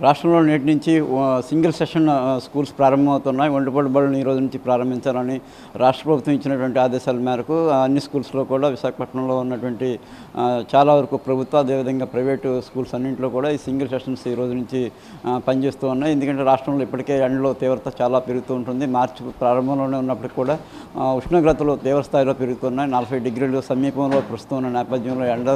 రాష్ట్రంలో నేటి నుంచి సింగిల్ సెషన్ స్కూల్స్ ప్రారంభమవుతున్నాయి. ఒంటిపూట బడులను ఈ రోజు నుంచి ప్రారంభించాలని రాష్ట్ర ప్రభుత్వం ఇచ్చినటువంటి ఆదేశాల మేరకు అన్ని స్కూల్స్లో కూడా విశాఖపట్నంలో ఉన్నటువంటి చాలా వరకు ప్రభుత్వ అదేవిధంగా ప్రైవేటు స్కూల్స్ అన్నింటిలో కూడా ఈ సింగిల్ సెషన్స్ ఈ రోజు నుంచి పనిచేస్తూ ఉన్నాయి. ఎందుకంటే రాష్ట్రంలో ఇప్పటికే ఎండలో తీవ్రత చాలా పెరుగుతూ ఉంటుంది. మార్చి ప్రారంభంలోనే ఉన్నప్పటికీ కూడా ఉష్ణోగ్రతలు తీవ్ర స్థాయిలో పెరుగుతున్నాయి. 40 డిగ్రీలు సమీపంలో ప్రస్తుతం ఉన్న నేపథ్యంలో ఎండ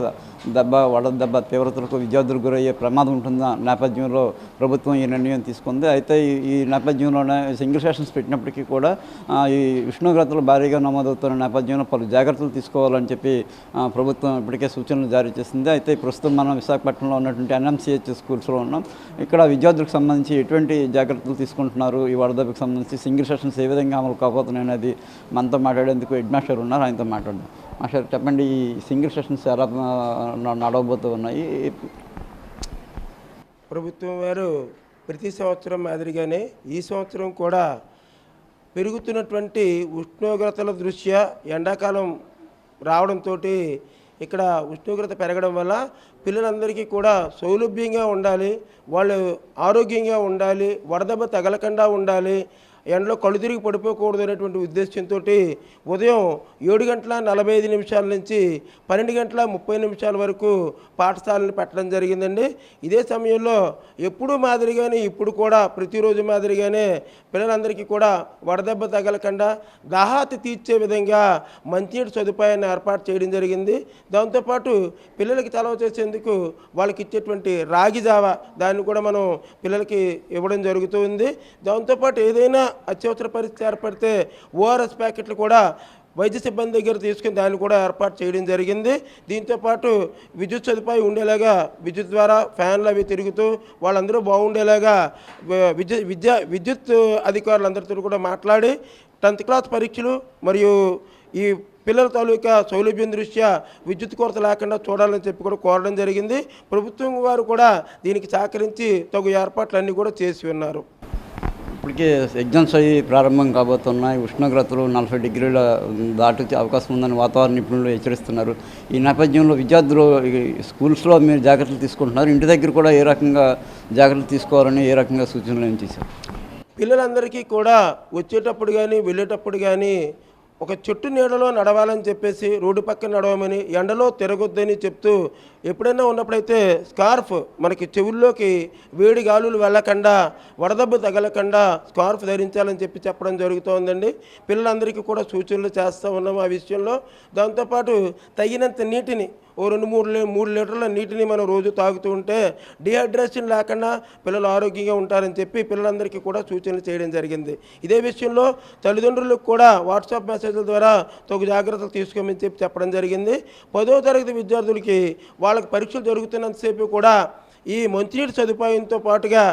దెబ్బ వడదెబ్బ తీవ్రతలకు విద్యార్థులు గురయ్యే ప్రమాదం ఉంటున్న నేపథ్యంలో ప్రభుత్వం ఈ నిర్ణయం తీసుకుంది. అయితే ఈ నేపథ్యంలోనే సింగిల్ సెషన్స్ పెట్టినప్పటికీ కూడా ఈ ఉష్ణోగ్రతలు భారీగా నమోదవుతున్న నేపథ్యంలో పలు జాగ్రత్తలు తీసుకోవాలని చెప్పి ప్రభుత్వం ఇప్పటికే సూచనలు జారీ చేసింది. అయితే ప్రస్తుతం మనం విశాఖపట్నంలో ఉన్నటువంటి NMCH స్కూల్స్లో ఉన్నాం. ఇక్కడ విద్యార్థులకు సంబంధించి ఎటువంటి జాగ్రత్తలు తీసుకుంటున్నారు, ఈ వడదెబ్బకు సంబంధించి సింగిల్ సెషన్స్ ఏ విధంగా అమలు కాబోతున్నాయి అనేది మనతో మాట్లాడేందుకు హెడ్ మాస్టర్ ఉన్నారు, ఆయనతో మాట్లాడదాం. మాస్టర్ చెప్పండి, ఈ సింగిల్ సెషన్స్ ఎలా నడవబోతూ ఉన్నాయి? ప్రభుత్వం వారు ప్రతి సంవత్సరం మాదిరిగానే ఈ సంవత్సరం కూడా పెరుగుతున్నటువంటి ఉష్ణోగ్రతల దృష్ట్యా ఎండాకాలం రావడంతో ఇక్కడ ఉష్ణోగ్రత పెరగడం వల్ల పిల్లలందరికీ కూడా సౌలభ్యంగా ఉండాలి, వాళ్ళు ఆరోగ్యంగా ఉండాలి, వడదెబ్బ తగలకుండా ఉండాలి, ఎండలో కళ్ళు తిరిగి పడిపోకూడదు అనేటువంటి ఉద్దేశంతో ఉదయం 7:45 నుంచి 12:30 వరకు పాఠశాలను పెట్టడం జరిగిందండి. ఇదే సమయంలో ఎప్పుడు మాదిరిగానే ఇప్పుడు కూడా ప్రతిరోజు మాదిరిగానే పిల్లలందరికీ కూడా వడదెబ్బ తగలకుండా దాహాతి తీర్చే విధంగా మంచినీటి సదుపాయాన్ని ఏర్పాటు చేయడం జరిగింది. దాంతోపాటు పిల్లలకి చలవ చేసేందుకు వాళ్ళకి ఇచ్చేటువంటి రాగి జావ దాన్ని కూడా మనం పిల్లలకి ఇవ్వడం జరుగుతుంది. దాంతోపాటు ఏదైనా అత్యవసర పరిస్థితి ఏర్పడితే ORS ప్యాకెట్లు కూడా వైద్య సిబ్బంది దగ్గర తీసుకుని దాన్ని కూడా ఏర్పాటు చేయడం జరిగింది. దీంతోపాటు విద్యుత్ సదుపాయం ఉండేలాగా విద్యుత్ ద్వారా ఫ్యాన్లు అవి తిరుగుతూ వాళ్ళందరూ బాగుండేలాగా విద్యుత్ అధికారులందరితో కూడా మాట్లాడి 10th క్లాస్ పరీక్షలు మరియు ఈ పిల్లల తాలూకా సౌలభ్యం దృష్ట్యా విద్యుత్ కొరత లేకుండా చూడాలని చెప్పి కూడా కోరడం జరిగింది. ప్రభుత్వం వారు కూడా దీనికి సహకరించి తగు ఏర్పాట్లన్నీ కూడా చేసి ఉన్నారు. ఇప్పటికే ఎగ్జామ్స్ అయ్యి ప్రారంభం కాబోతున్నాయి. ఉష్ణోగ్రతలు 40 డిగ్రీల దాటే అవకాశం ఉందని వాతావరణ నిపుణులు హెచ్చరిస్తున్నారు. ఈ నేపథ్యంలో విద్యార్థులు స్కూల్స్లో మీరు జాగ్రత్తలు తీసుకుంటున్నారు, ఇంటి దగ్గర కూడా ఏ రకంగా జాగ్రత్తలు తీసుకోవాలని ఏ రకంగా సూచనలు ఏం చేశారు? పిల్లలందరికీ కూడా వచ్చేటప్పుడు కానీ వెళ్ళేటప్పుడు కానీ ఒక చెట్టు నీడలో నడవాలని చెప్పేసి రోడ్డు పక్కన నడవమని, ఎండలో తిరగొద్దని చెప్తూ ఎప్పుడైనా ఉన్నప్పుడైతే స్కార్ఫ్ మనకి చెవుల్లోకి వేడి గాలులు వెళ్ళకుండా వడదెబ్బ తగలకుండా స్కార్ఫ్ ధరించాలని చెప్పి చెప్పడం జరుగుతోందండి. పిల్లలందరికీ కూడా సూచనలు చేస్తూ ఉన్నాము ఆ విషయంలో. దాంతోపాటు తగినంత నీటిని 2-3 లీటర్ల నీటిని మనం రోజు తాగుతూ ఉంటే డిహైడ్రేషన్ లేకుండా పిల్లలు ఆరోగ్యంగా ఉంటారని చెప్పి పిల్లలందరికీ కూడా సూచనలు చేయడం జరిగింది. ఇదే విషయంలో తల్లిదండ్రులకు కూడా వాట్సాప్ మెసేజ్ల ద్వారా తగు జాగ్రత్తలు తీసుకోమని చెప్పి చెప్పడం జరిగింది. 10వ తరగతి విద్యార్థులకి వాళ్ళకి పరీక్షలు జరుగుతున్నంతసేపు కూడా ఈ మంచినీటి సదుపాయంతో పాటుగా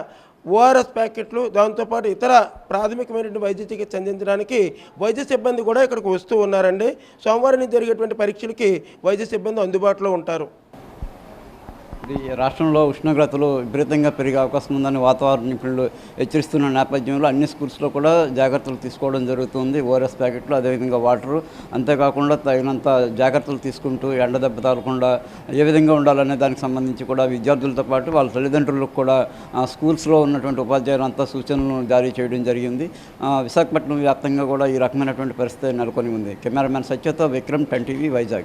ORS ప్యాకెట్లు, దాంతోపాటు ఇతర ప్రాథమికమైనటువంటి వైద్య చికిత్స అందించడానికి వైద్య సిబ్బంది కూడా ఇక్కడికి వస్తూ ఉన్నారండి. సోమవారం నుంచి జరిగేటువంటి పరీక్షలకి వైద్య సిబ్బంది అందుబాటులో ఉంటారు. రాష్ట్రంలో ఉష్ణోగ్రతలు విపరీతంగా పెరిగే అవకాశం ఉందని వాతావరణ నిపుణులు హెచ్చరిస్తున్న నేపథ్యంలో అన్ని స్కూల్స్లో కూడా జాగ్రత్తలు తీసుకోవడం జరుగుతుంది. ORS ప్యాకెట్లు, అదేవిధంగా వాటరు, అంతేకాకుండా తగినంత జాగ్రత్తలు తీసుకుంటూ ఎండ దెబ్బ తాగకుండా ఏ విధంగా ఉండాలనే దానికి సంబంధించి కూడా విద్యార్థులతో పాటు వాళ్ళ తల్లిదండ్రులకు కూడా స్కూల్స్లో ఉన్నటువంటి ఉపాధ్యాయులంతా సూచనలు జారీ చేయడం జరిగింది. విశాఖపట్నం వ్యాప్తంగా కూడా ఈ రకమైనటువంటి పరిస్థితి నెలకొని ఉంది. కెమెరామెన్ సత్యతో విక్రమ్, 10 TV, వైజాగ్.